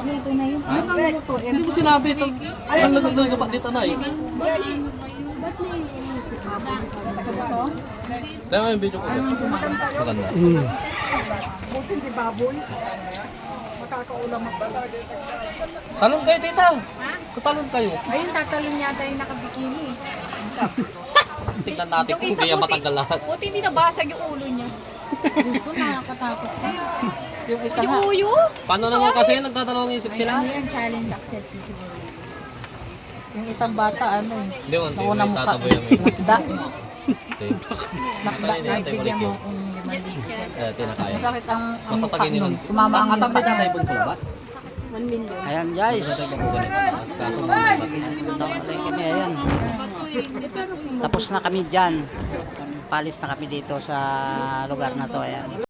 Dito na yun. Ano na ito? Hindi mo sinabi ito. Ang lagay pa dito na eh. Ba't may music? Tama yung video ko. Maganda. Buti hindi baboy. Makakaulam ang Talon kayo, tita. Katalon kayo. Ayun, tatalon yata yung nakabikini. Tingnan natin kung kaya matanggal lahat. Buti hindi nabasag yung ulo niya. Diyos ko, nakakatakot ka. Yung isa nga. Uyo? Paano naman kasi nagtatalawang isip Ay, sila? ano yan? Challenge accepted siguro. Yung isang bata, ano eh. Hindi mo, hindi mo Naunang mukha. tataboy yung may. Nakda. Nakda, ay, bigyan mo akong 5,000. Tinakaya. Bakit ang Basta mukha taginin nun? nun. Tumama ang Ang mukha. tabi na ibon ko ba? 1 million. Ayan guys. Kaso Kami, ayan. Tapos na kami dyan. Palis na kami dito sa lugar na to. Ayan.